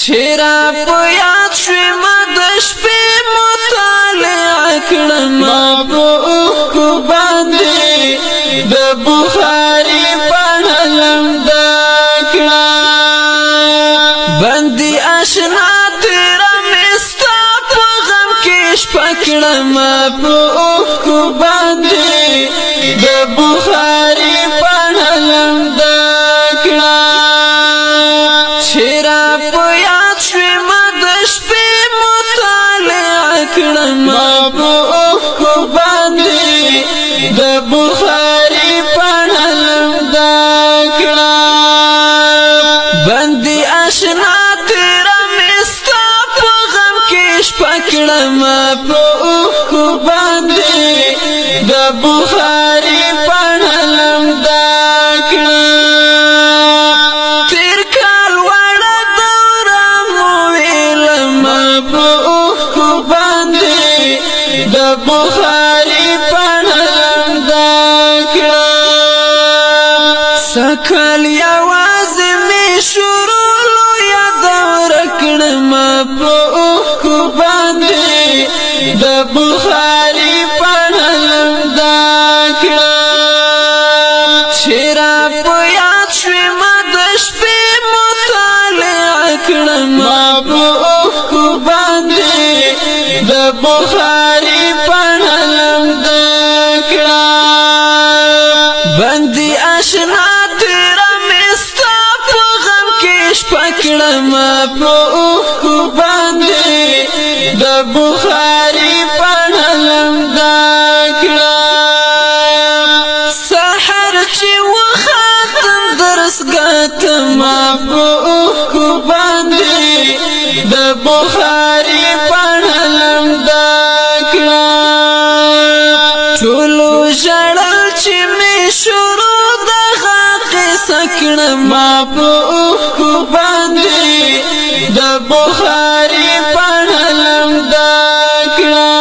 چرا په یاد شوی ما د شپې مطالعه کړم په اوښکو باندې د بخاري پاڼه لمده کړه بندي اشنا تیره مې ستا په غم کې شپه کړم په اوښکو باندې د بخاري پاڼه لمده کړه چرا په یاد شوی ما د شپې مطالعه کړم په اوښکو باندې د بخاري پاڼه لمده کړه بندي اشنا تیره مې ستا په غم کې شپه کړم په اوښکو باندې د بخاري پاڼه لمده کړه تیر کال وړه دوره مو ویلم په اوښکو باندې د بخاري پاڼه لمده کړه سکل یوازې مې شروع لویه دوره کړم په اوښکو باندې د بخاري پاڼه لمده کړه چرا په یاد شوی ما د شپې مطالعه کړم په اوښکو باندې د بخاري پاڼه لمده کړه بندي اشنا تیره مې ستا په غم کې شپه کړم په اوښکو باندې د بخاري پاڼه لمده کړه سحر چې وختم درسګاه ته په اوښکو باندې د بخاري پاڼه لمده کړه ټولو ژړل چې مې شروع دغه قصه کړم په اوښکو باندې د بخاري پاڼه لمده کړه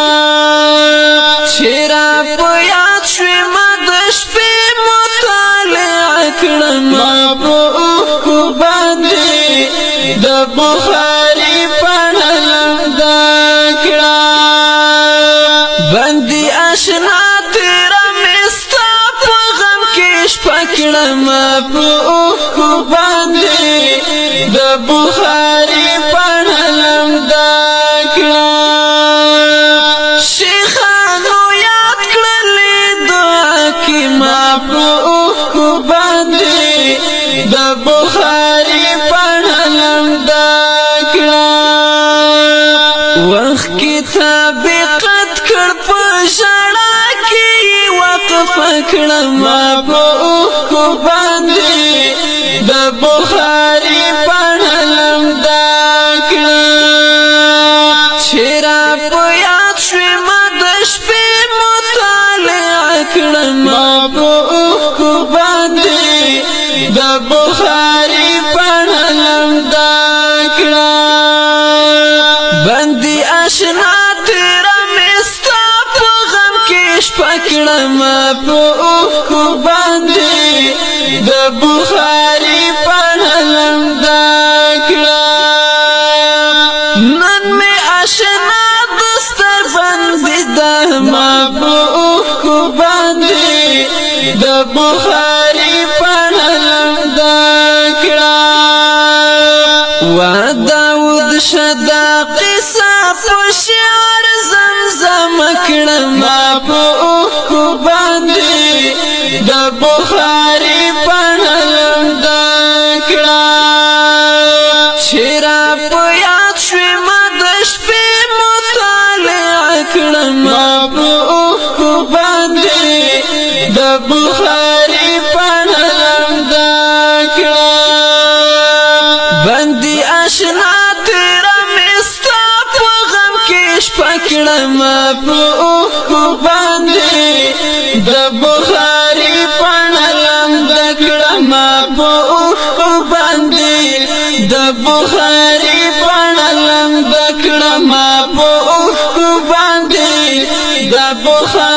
چرا په یاد شوی ما د شپې مطالعه کړم په اوښکو باندې د بخاري پاڼه لمده کړه بندي اشنا تیره مې ستا په غم کې شپه کړم په اوښکو باندې د بخاري پاڼه لمده کړه شیخانو یاد کړلې دعا کې ما په اوښکو باندې د بخاري پاڼه لمده کړه وخت کتاب قد کړ په ژړا کې وقفه کړم په اوښکو باندې د بخاري پاڼه لمده کړه چرا په یاد شوی ما د شپې مطالعه کړم په اوښکو باندې د بخاري پاڼه لمده کړه بندي اشنا تیره مې ستا په غم کې شپه کړم په اوښکو باندې د بخاري پاڼه لمده کړه نن مې اشنا دستر بندي ده په اوښکو باندې د بخاري پاڼه لمده کړه داود شدا قصه په شعر زمزم کړم په اوښکو باندې د بخاري پاڼه لمده کړه چرا په یاد شوی ما د شپې مطالعه کړم په اوښکو باندې د بخاري پاڼه لمده کړه بندي اشنا تیره مې ستا په غم کې شپه کړم په اوښکو باندې د بخاري پاڼه لمده کړم په اوښکو باندې د بخاري پاڼه لمده کړم په اوښکو باندې د بخاري